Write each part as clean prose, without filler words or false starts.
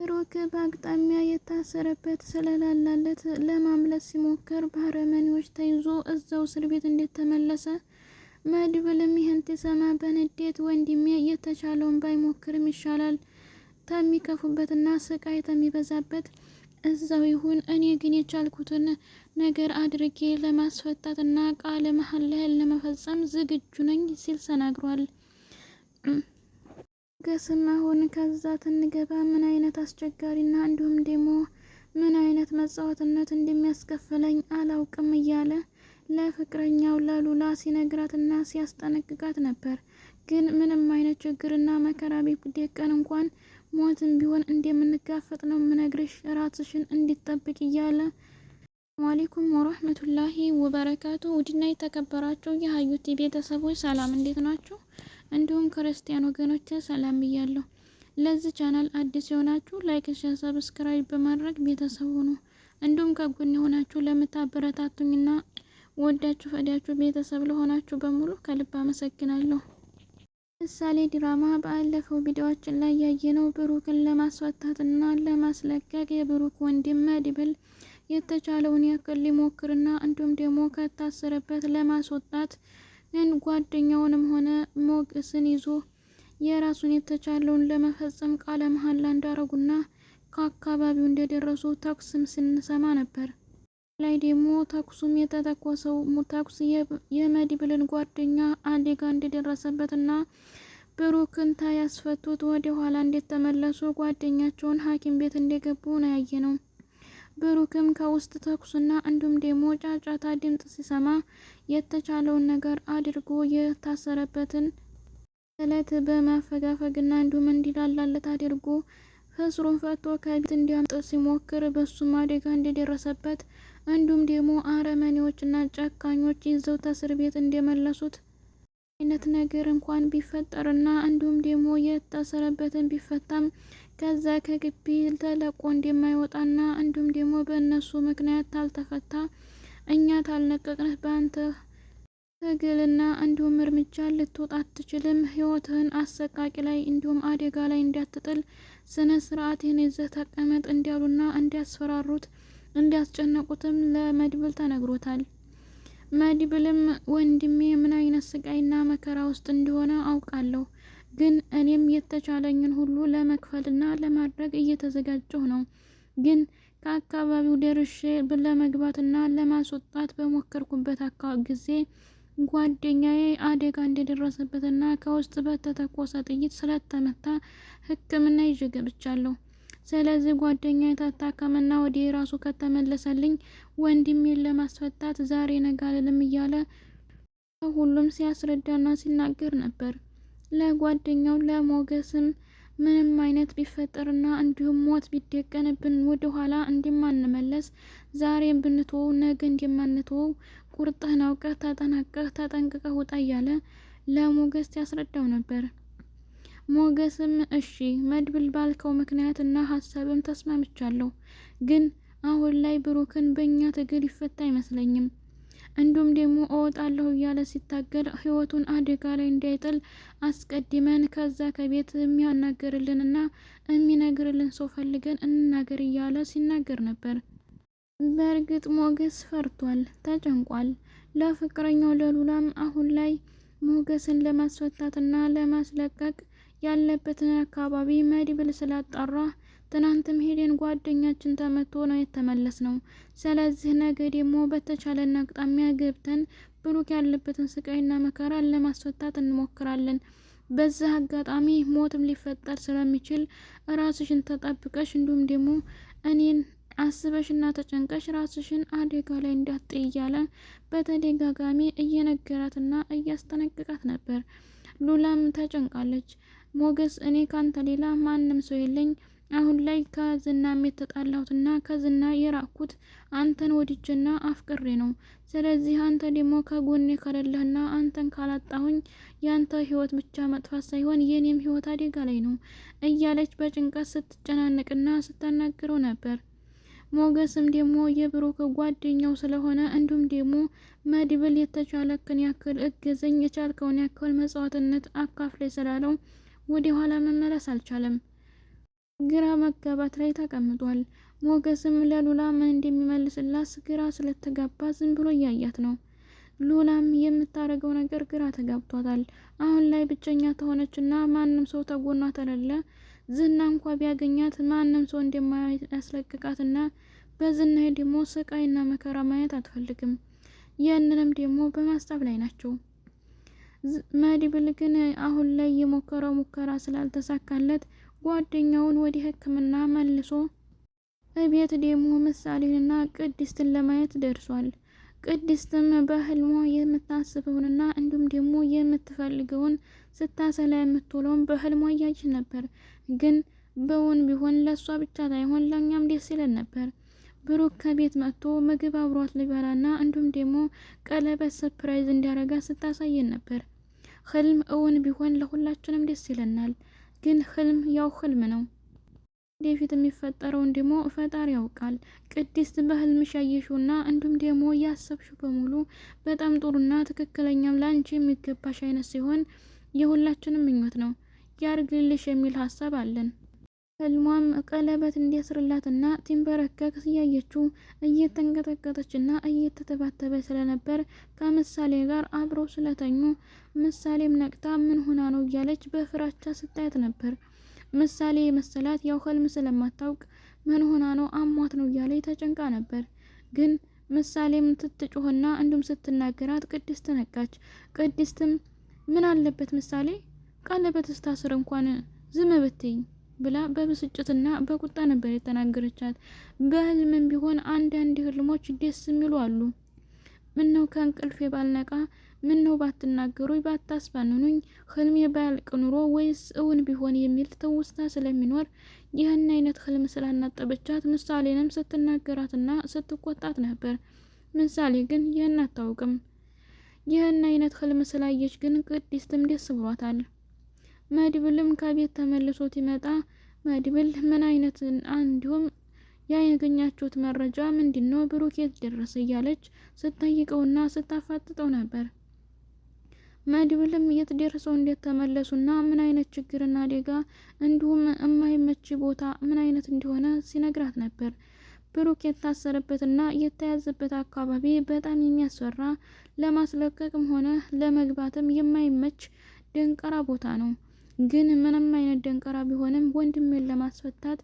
ብሩክ በአጋጣሚያ የታሰረበት ስለላላለት ለማምለጥ ሲሞክር በአረመኔዎች ተይዞ እዛው እስር ቤት እንደተመለሰ መድብልም ይህን ሲሰማ በንዴት ወንድሜ የተቻለውን ባይሞክርም ይሻላል ተሚከፉበትና ስቃይ ተሚበዛበት እዛው ይሁን፣ እኔ ግን የቻልኩትን ነገር አድርጌ ለማስፈታትና ቃለ መሐላዬን ለመፈጸም ዝግጁ ነኝ ሲል ተናግሯል። ሞገስም አሁን ከዛ ትንገባ ምን አይነት አስቸጋሪና እንዲሁም ደግሞ ምን አይነት መጻወትነት እንደሚያስከፍለኝ አላውቅም እያለ ለፍቅረኛው ለሉላ ሲነግራትና ሲያስጠነቅቃት ነበር። ግን ምንም አይነት ችግርና መከራ ቢደቀን እንኳን ሞትም ቢሆን እንደምንጋፈጥ ነው ምነግርሽ፣ ራስሽን እንዲጠብቅ እያለ ወአለይኩም ወራህመቱላሂ ወበረካቱ። ውድና የተከበራችሁ የሀዩቲ ቤተሰቦች ሰላም እንዴት ናችሁ? እንዲሁም ክርስቲያን ወገኖች ሰላም ብያለሁ። ለዚህ ቻናል አዲስ የሆናችሁ ላይክ፣ ሼር፣ ሰብስክራይብ በማድረግ ቤተሰብ ሁኑ። እንዲሁም ከጎን የሆናችሁ ለምታበረታቱኝና ወዳችሁ ፈዳችሁ ቤተሰብ ለሆናችሁ በሙሉ ከልብ አመሰግናለሁ። ምሳሌ ድራማ ባለፈው ቪዲዮአችን ላይ ያየነው ብሩክን ለማስፈታትና ለማስለቀቅ የብሩክ ወንድም መድብል የተቻለውን ያክል ሊሞክርና እንዲሁም ደግሞ ከታሰረበት ለማስወጣት ግን ጓደኛውንም ሆነ ሞገስን ይዞ የራሱን የተቻለውን ለመፈጸም ቃለ መሐላ እንዳረጉና ከአካባቢው እንደደረሱ ተኩስም ስንሰማ ነበር። ላይ ደግሞ ተኩሱም የተተኮሰው ተኩስ የመድብልን ጓደኛ አደጋ እንደደረሰበትና ብሩክን ታያስፈቱት ወደ ኋላ እንደተመለሱ ጓደኛቸውን ሐኪም ቤት እንደገቡ ነው ያየነው። ብሩክም ከውስጥ ተኩስና እንዲሁም ደግሞ ጫጫታ ድምጽ ሲሰማ የተቻለውን ነገር አድርጎ የታሰረበትን እለት በማፈጋፈግና እንዲሁም እንዲላላለት አድርጎ ፍስሩን ፈቶ ከቤት እንዲያምጥ ሲሞክር በሱም አደጋ እንደደረሰበት እንዲሁም ደግሞ አረመኔዎችና ጨካኞች ይዘው ተእስር ቤት እንደመለሱት አይነት ነገር እንኳን ቢፈጠርና እንዲሁም ደግሞ የታሰረበትን ቢፈታም ከዛ ከግቢ ተለቆ እንደማይወጣና እንዲሁም ደግሞ በእነሱ ምክንያት ታልተፈታ እኛ ታልነቀቅንህ በአንተ ትግልና እንዲሁም እርምጃ ልትወጣ አትችልም፣ ህይወትህን አሰቃቂ ላይ እንዲሁም አደጋ ላይ እንዳትጥል ስነ ስርዓትህን ይዘህ ተቀመጥ እንዲያሉና እንዲያስፈራሩት እንዲያስጨነቁትም ለመድብል ተነግሮታል። መድብልም ወንድሜ ምን አይነት ስቃይና መከራ ውስጥ እንደሆነ አውቃለሁ፣ ግን እኔም የተቻለኝን ሁሉ ለመክፈልና ለማድረግ እየተዘጋጀሁ ነው። ግን ከአካባቢው ደርሼ ለመግባትና ለማስወጣት በሞከርኩበት ጊዜ ጓደኛዬ አደጋ እንደደረሰበትና ከውስጥ በተተኮሰ ጥይት ስለተመታ ሕክምና ይዤ ገብቻለሁ። ስለዚህ ጓደኛ የታከመና ወደ ራሱ ከተመለሰልኝ ወንድሜን ለማስፈታት ዛሬ ነገ አልልም እያለ ሁሉም ሲያስረዳና ሲናገር ነበር። ለጓደኛው ለሞገስም ምንም አይነት ቢፈጠርና እንዲሁም ሞት ቢደቀንብን ወደ ኋላ እንደማንመለስ ዛሬም ብንተወው ነገ እንደማንተወው ቁርጥህን አውቀህ ተጠናቀህ ተጠንቅቀህ ውጣ እያለ ለሞገስ ያስረዳው ነበር። ሞገስም እሺ መድብል ባልከው ምክንያትና ሀሳብም ተስማምቻለሁ፣ ግን አሁን ላይ ብሩክን በእኛ ትግል ይፈታ አይመስለኝም። እንዲሁም ደግሞ እወጣለሁ እያለ ሲታገል ህይወቱን አደጋ ላይ እንዳይጥል አስቀድመን ከዛ ከቤት የሚያናገርልንና የሚነግርልን ሰው ፈልገን እንናገር እያለ ሲናገር ነበር። በእርግጥ ሞገስ ፈርቷል፣ ተጨንቋል። ለፍቅረኛው ለሉላም አሁን ላይ ሞገስን ለማስፈታትና ለማስለቀቅ ያለበትን አካባቢ መድብል ስላጣራ ትናንትም ሄደን ጓደኛችን ተመቶ ነው የተመለስ ነው። ስለዚህ ነገ ደግሞ በተቻለን አቅጣሚያ ገብተን ብሩክ ያለበትን ስቃይና መከራ ለማስፈታት እንሞክራለን። በዚህ አጋጣሚ ሞትም ሊፈጠር ስለሚችል ራስሽን ተጠብቀሽ እንዲሁም ደግሞ እኔን አስበሽና ተጨንቀሽ ራስሽን አደጋ ላይ እንዳትጥይ እያለ በተደጋጋሚ እየነገራትና እያስጠነቅቃት ነበር። ሉላም ተጨንቃለች። ሞገስ እኔ ካንተ ሌላ ማንም ሰው የለኝ፣ አሁን ላይ ከዝናም የተጣላሁትና ከዝና የራቅኩት አንተን ወድጄና አፍቅሬ ነው። ስለዚህ አንተ ደግሞ ከጎኔ ከሌለህና አንተን ካላጣሁኝ ያንተ ህይወት ብቻ መጥፋት ሳይሆን የኔም ህይወት አደጋ ላይ ነው እያለች በጭንቀት ስትጨናነቅና ስታናግረው ነበር። ሞገስም ደግሞ የብሩክ ጓደኛው ስለሆነ እንዲሁም ደግሞ መድብል የተቻለክን ያክል እገዘኝ፣ የቻልከውን ያክል መጽዋዕትነት አካፍላይ ስላለው ወደ ኋላ መመለስ አልቻለም። ግራ መጋባት ላይ ተቀምጧል። ሞገስም ለሉላ ምን እንደሚመልስላት ግራ ስለተጋባ ዝም ብሎ እያያት ነው። ሉላም የምታደርገው ነገር ግራ ተጋብቷታል። አሁን ላይ ብቸኛ ተሆነችና ማንም ሰው ተጎኗ ተለለ ዝና እንኳ ቢያገኛት ማንም ሰው እንደማያስለቅቃትና በዝና ደግሞ ስቃይና መከራ ማየት አትፈልግም። ያንንም ደግሞ በማስታብ ላይ ናቸው። መድብል ግን አሁን ላይ የሞከረው ሙከራ ስላልተሳካለት ጓደኛውን ወደ ሕክምና መልሶ እቤት ደግሞ ምሳሌንና ቅድስትን ለማየት ደርሷል። ቅድስትም በህልሟ የምታስበውንና እንዲሁም ደግሞ የምትፈልገውን ስታሰላ የምትውለውን በህልሟ እያየች ነበር። ግን በውን ቢሆን ለእሷ ብቻ ሳይሆን ለእኛም ደስ ይለን ነበር። ብሩክ ከቤት መጥቶ ምግብ አብሯት ሊበላና እንዲሁም ደግሞ ቀለበት ሰርፕራይዝ እንዲያረጋ ስታሳየን ነበር። ህልም እውን ቢሆን ለሁላችንም ደስ ይለናል። ግን ህልም ያው ህልም ነው። ወደፊት የሚፈጠረውን ደግሞ ፈጣሪ ያውቃል። ቅድስት በህልምሽ ያየሽውና እንዲሁም ደግሞ ያሰብሽው በሙሉ በጣም ጥሩና ትክክለኛም ላንቺ የሚገባሽ አይነት ሲሆን የሁላችንም ምኞት ነው። ያርግልሽ የሚል ሀሳብ አለን። ህልሟም ቀለበት እንዲያስርላትና ቲንበረከክ እያየችው እየተንቀጠቀጠችና እየተተባተበ ስለነበር ከምሳሌ ጋር አብረው ስለተኙ ምሳሌም ነቅታ ምን ሆና ነው እያለች በፍራቻ ስታያት ነበር። ምሳሌ የመሰላት ያው ህልም ስለማታውቅ ምን ሆና ነው አሟት ነው እያለች ተጨንቃ ነበር። ግን ምሳሌም ስትጮህና እንዲሁም ስትናገራት ቅድስት ነቃች። ቅድስትም ምን አለበት ምሳሌ ቀለበት ስታስር እንኳን ዝም ብትይኝ ብላ በብስጭትና በቁጣ ነበር የተናገረቻት። በህልምም ቢሆን አንዳንድ ህልሞች ደስ የሚሉ አሉ። ምን ነው ከእንቅልፌ ባልነቃ፣ ምን ነው ባትናገሩኝ ባታስባንኑኝ፣ ህልሜ ባያልቅ ኑሮ ወይስ እውን ቢሆን የሚል ትውስታ ስለሚኖር ይህን አይነት ህልም ስላናጠበቻት ምሳሌንም ስትናገራትና ስትቆጣት ነበር። ምሳሌ ግን ይህን አታውቅም። ይህን አይነት ህልም ስላየች ግን ቅድስትም ደስ ብሏታል። መድብልም ከቤት ተመልሶት ይመጣ መድብል ምን አይነት እንዲሁም ያገኛችሁት መረጃ ምንድነው? ብሩክ የት ደረሰ እያለች ስጠይቀውና ስታፋጥጠው ነበር። መድብልም የት ደርሰው እንዴት ተመለሱና ምን አይነት ችግርና አደጋ እንዲሁም የማይመች ቦታ ምን አይነት እንደሆነ ሲነግራት ነበር። ብሩክ የታሰረበትና የተያዘበት አካባቢ በጣም የሚያስፈራ ለማስለቀቅም ሆነ ለመግባትም የማይመች ደንቀራ ቦታ ነው። ግን ምንም አይነት ደንቀራ ቢሆንም ወንድሜን ለማስፈታት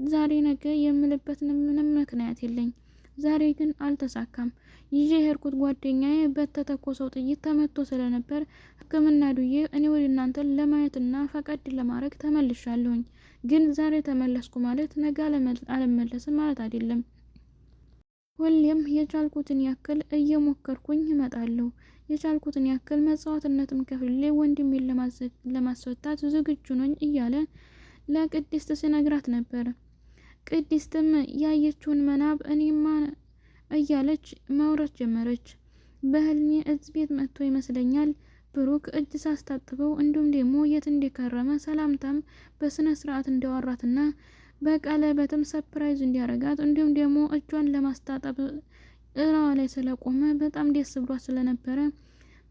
ዛሬ ነገ የምልበት ምንም ምክንያት የለኝ። ዛሬ ግን አልተሳካም። ይዤ የሄድኩት ጓደኛዬ በተተኮሰው ጥይት ተመቶ ስለነበር ሕክምና ዱዬ እኔ ወደ እናንተን ለማየትና ፈቀድ ለማድረግ ተመልሻለሁኝ። ግን ዛሬ ተመለስኩ ማለት ነገ አልመለስም ማለት አይደለም። ሁሌም የቻልኩትን ያክል እየሞከርኩኝ እመጣለሁ። የቻልኩትን ያክል መስዋዕትነትም ከፍሌ ወንድሜን ለማስፈታት ዝግጁ ነኝ እያለ ለቅድስት ሲነግራት ነበር። ቅድስትም ያየችውን መናብ እኔማ እያለች ማውራት ጀመረች። በህልሜ እዚህ ቤት መጥቶ ይመስለኛል ብሩክ እጅ ሳስታጥበው እንዲሁም ደግሞ የት እንደከረመ ሰላምታም በስነ ስርዓት እንዲያወራትና በቀለበትም ሰርፕራይዝ እንዲያረጋት እንዲሁም ደግሞ እጇን ለማስታጠብ እራዋ ላይ ስለቆመ በጣም ደስ ብሏት ስለነበረ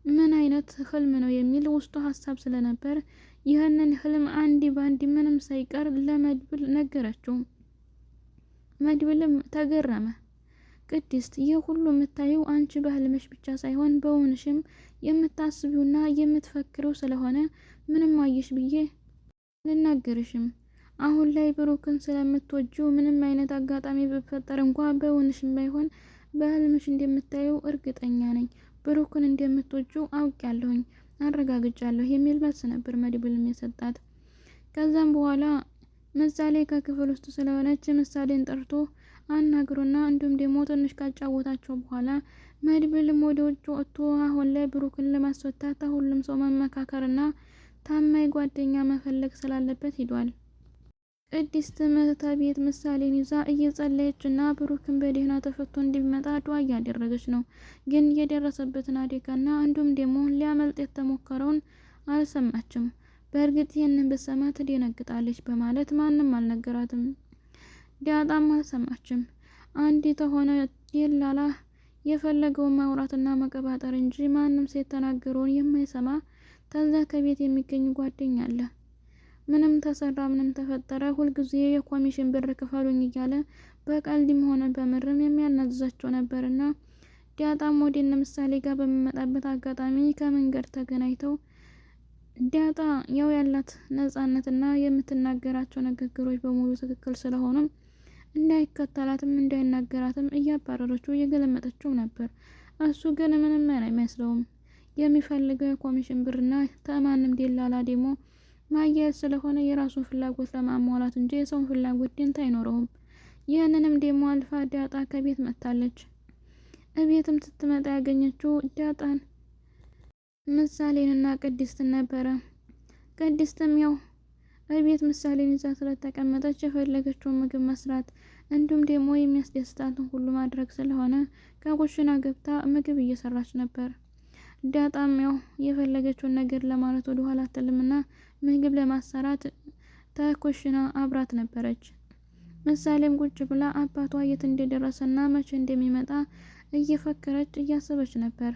ምን አይነት ህልም ነው የሚል ውስጡ ሀሳብ ስለነበር ይህንን ህልም አንዲ ባንዲ ምንም ሳይቀር ለመድብል ነገረችው። መድብልም ተገረመ። ቅድስት ይህ ሁሉ የምታየው አንቺ በህልምሽ ብቻ ሳይሆን በእውንሽም የምታስቢውና የምትፈክሪው ስለሆነ ምንም አየሽ ብዬ ልናገርሽም። አሁን ላይ ብሩክን ስለምትወጂው ምንም አይነት አጋጣሚ ቢፈጠር እንኳ በእውንሽም ባይሆን በህልምሽ እንደምታየው እርግጠኛ ነኝ። ብሩክን እንደምትወጂው አውቄያለሁኝ፣ አረጋግጫለሁ የሚል መልስ ነበር መድብልም የሰጣት። ከዛም በኋላ ምሳሌ ከክፍል ውስጥ ስለሆነች ምሳሌን ጠርቶ አናግሮና እንዲሁም ደግሞ ትንሽ ካጫወታቸው በኋላ መድብልም ወደ ውጭ ወጥቶ አሁን ላይ ብሩክን ለማስወጣት ሁሉም ሰው መመካከርና ታማኝ ጓደኛ መፈለግ ስላለበት ሂዷል። ቅድስት መታ ቤት ምሳሌን ይዛ እየጸለየችና ብሩክን በደህና ተፈቶ እንዲመጣ ዱዓ እያደረገች ነው። ግን የደረሰበትን አደጋና እንዲሁም ደግሞ ሊያመልጥ የተሞከረውን አልሰማችም። በእርግጥ ይህንን ብትሰማ ትደነግጣለች በማለት ማንም አልነገራትም። ዳጣም አልሰማችም። አንድ ተሆነ የላላ የፈለገውን ማውራትና መቀባጠር እንጂ ማንም ሴት ተናገረውን የማይሰማ ተዛ ከቤት የሚገኝ ጓደኛ አለ። ምንም ተሰራ ምንም ተፈጠረ ሁልጊዜ የኮሚሽን ብር ክፈሉኝ እያለ በቀልድም ሆነ በምርም የሚያናዝዛቸው ነበርና ዳጣም ወደ እነ ምሳሌ ጋር በሚመጣበት አጋጣሚ ከመንገድ ተገናኝተው ዳጣ ያው ያላት ነጻነትና የምትናገራቸው ንግግሮች በሙሉ ትክክል ስለሆኑም እንዳይከተላትም እንዳይናገራትም እያባረረችው እየገለመጠችው ነበር። እሱ ግን ምንም አይመስለውም። የሚፈልገው የኮሚሽን ብርና ተማንም ደላላ ደግሞ ማያያዝ ስለሆነ የራሱን ፍላጎት ለማሟላት እንጂ የሰውን ፍላጎት ደንታ አይኖረውም። ይህንንም ደግሞ አልፋ ዳጣ ከቤት መጥታለች። እቤትም ስትመጣ ያገኘችው ዳጣን ምሳሌንና ቅድስትን ነበረ። ቅድስትም ያው እቤት ምሳሌን ይዛ ስለተቀመጠች የፈለገችውን ምግብ መስራት እንዲሁም ደግሞ የሚያስደስታትን ሁሉ ማድረግ ስለሆነ ከኩሽና ገብታ ምግብ እየሰራች ነበር። ዳጣም ያው የፈለገችውን ነገር ለማለት ወደ ኋላ አትልምና ምግብ ለማሰራት ተኩሽና አብራት ነበረች። ምሳሌም ቁጭ ብላ አባቷ የት እንደደረሰና መቼ እንደሚመጣ እየፈከረች እያሰበች ነበር።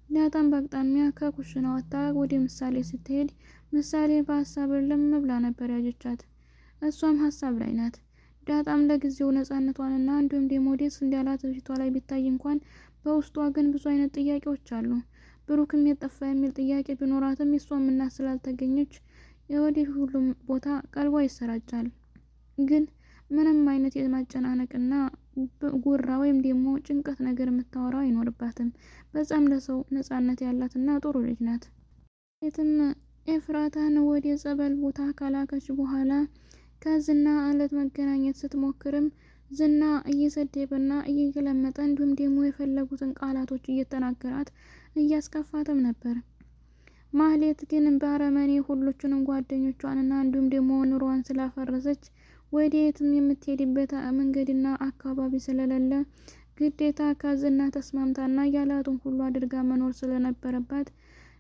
ዳጣም በአቅጣሚያ ከኩሽና ወጣ ወደ ምሳሌ ስትሄድ ምሳሌ በሀሳብ ልም ብላ ነበር ያጀቻት። እሷም ሀሳብ ላይ ናት። ዳጣም ለጊዜው ነጻነቷንና እንዲሁም ደግሞ ደስ እንዳላት ፊቷ ላይ ቢታይ እንኳን በውስጧ ግን ብዙ አይነት ጥያቄዎች አሉ። ብሩክም የጠፋ የሚል ጥያቄ ቢኖራትም የሷም እናት ስላልተገኘች ወደ ሁሉም ቦታ ቀልቧ ይሰራጫል። ግን ምንም አይነት የማጨናነቅና ጉራ ወይም ደግሞ ጭንቀት ነገር የምታወራው አይኖርባትም። በጣም ለሰው ነጻነት ያላትና ጥሩ ልጅ ናት። የትም ኤፍራታን ወደ ጸበል ቦታ ካላከች በኋላ ከዝና እለት መገናኘት ስትሞክርም ዝና እየሰደበና እየገለመጠ እንዲሁም ደግሞ የፈለጉትን ቃላቶች እየተናገራት እያስከፋትም ነበር። ማህሌት ግን በአረመኔ ሁሎቹንም ጓደኞቿንና እንዲሁም ደግሞ ኑሯን ስላፈረሰች ወዴትም የምትሄድበት መንገድና አካባቢ ስለሌለ ግዴታ ከዝና ተስማምታና ያላቱን ሁሉ አድርጋ መኖር ስለነበረባት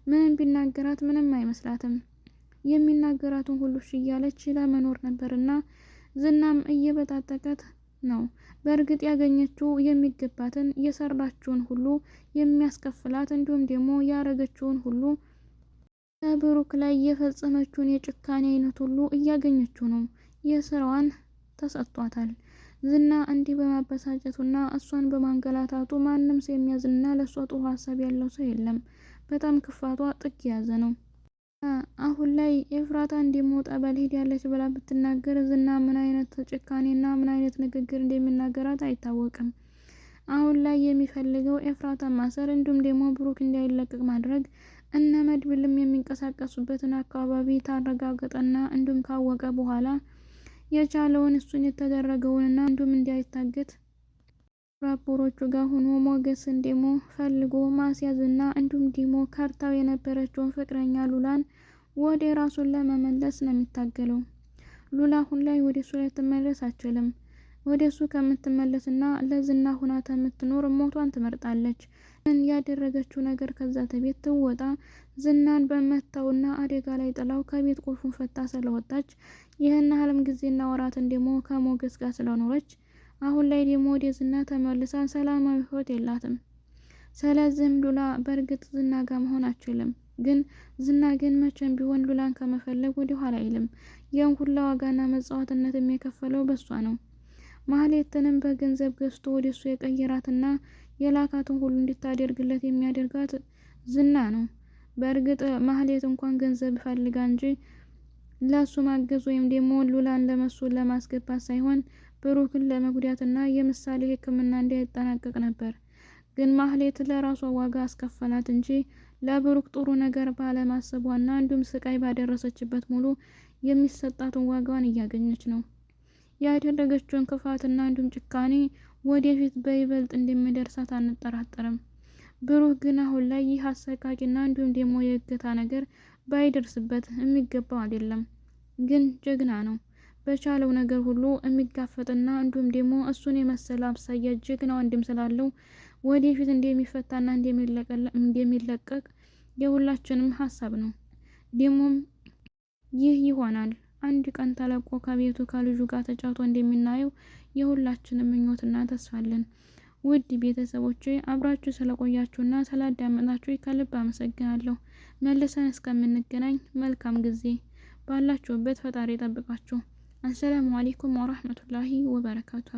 ምንም ቢናገራት ምንም አይመስላትም። የሚናገራቱን ሁሉ እያለች ለመኖር ነበርና ዝናም እየበጣጠቀት ነው። በእርግጥ ያገኘችው የሚገባትን የሰራችውን ሁሉ የሚያስከፍላት እንዲሁም ደግሞ ያረገችውን ሁሉ በብሩክ ላይ የፈጸመችውን የጭካኔ አይነት ሁሉ እያገኘችው ነው። የስራዋን ተሰጥቷታል። ዝና እንዲህ በማበሳጨቱና እሷን በማንገላታቱ ማንም ሰው የሚያዝንና ለእሷ ጥሩ ሀሳብ ያለው ሰው የለም። በጣም ክፋቷ ጥግ የያዘ ነው። አሁን ላይ ኤፍራታ እንዲሞ ጠበል ሄዳለች ብላ ብትናገር ዝና ምን አይነት ጭካኔና ምን አይነት ንግግር እንደሚናገራት አይታወቅም። አሁን ላይ የሚፈልገው ኤፍራታን ማሰር እንዲሁም ደግሞ ብሩክ እንዳይለቀቅ ማድረግ እነ መድብልም የሚንቀሳቀሱበትን አካባቢ ታረጋገጠና እንዲሁም ካወቀ በኋላ የቻለውን እሱን የተደረገውንና እንዲሁም እንዳይታገት ራፖሮቹ ጋር ሆኖ ሞገስን ደግሞ ፈልጎ ማስያዝና እንዲሁም ደግሞ ካርታው የነበረችውን ፍቅረኛ ሉላን ወደ ራሱን ለመመለስ ነው የሚታገለው። ሉላ አሁን ላይ ወደ እሱ ልትመለስ አትችልም። ወደ እሱ ከምትመለስና ለዝና ሁና የምትኖር ሞቷን ትመርጣለች። ያደረገችው ነገር ከዛ ተቤት ትወጣ ዝናን በመታውና አደጋ ላይ ጥላው ከቤት ቁልፉን ፈታ ስለወጣች ይህን ያህልም ጊዜና ወራትን ደግሞ ከሞገስ ጋር ስለኖረች አሁን ላይ ደግሞ ወደ ዝና ተመልሳ ሰላማዊ ህይወት የላትም። ስለዚህም ሉላ በእርግጥ ዝና ጋር መሆን አትችልም። ግን ዝና ግን መቼም ቢሆን ሉላን ከመፈለግ ወደ ኋላ አይልም። ይህን ሁላ ዋጋና መጽዋዕትነት የሚከፈለው በሷ ነው። ማህሌትንም በገንዘብ ገዝቶ ወደ እሱ የቀየራትና የላካትን ሁሉ እንድታደርግለት የሚያደርጋት ዝና ነው። በእርግጥ ማህሌት እንኳን ገንዘብ ፈልጋ እንጂ ለሱ ማገዝ ወይም ደግሞ ሉላን ለመሱ ለማስገባት ሳይሆን ብሩክን ለመጉዳትና የምሳሌ ሕክምና እንዳይጠናቀቅ ነበር። ግን ማህሌት ለራሷ ዋጋ አስከፈላት እንጂ ለብሩክ ጥሩ ነገር ባለማሰቧና እንዲሁም ስቃይ ባደረሰችበት ሙሉ የሚሰጣትን ዋጋዋን እያገኘች ነው። ያደረገችውን ክፋትና እንዲሁም ጭካኔ ወደፊት በይበልጥ እንደሚደርሳት አንጠራጠርም። ብሩክ ግን አሁን ላይ ይህ አሰቃቂና እንዲሁም ደግሞ የእገታ ነገር ባይደርስበት የሚገባው አይደለም። ግን ጀግና ነው። በቻለው ነገር ሁሉ የሚጋፈጥና እንዲሁም ደግሞ እሱን የመሰለ አብሳያ ጀግና ወንድም ስላለው ወደፊት እንደሚፈታና እንደሚለቀቅ የሁላችንም ሀሳብ ነው። ደግሞም ይህ ይሆናል። አንድ ቀን ተለቆ ከቤቱ ከልጁ ጋር ተጫውቶ እንደምናየው የሁላችንም ምኞትና ተስፋ አለን። ውድ ቤተሰቦቼ አብራችሁ ስለቆያችሁና ስላዳመጣችሁ ከልብ አመሰግናለሁ። መልሰን እስከምንገናኝ መልካም ጊዜ ባላችሁበት ፈጣሪ ይጠብቃችሁ። አሰላሙ አለይኩም ወራህመቱላሂ ወበረካቱ።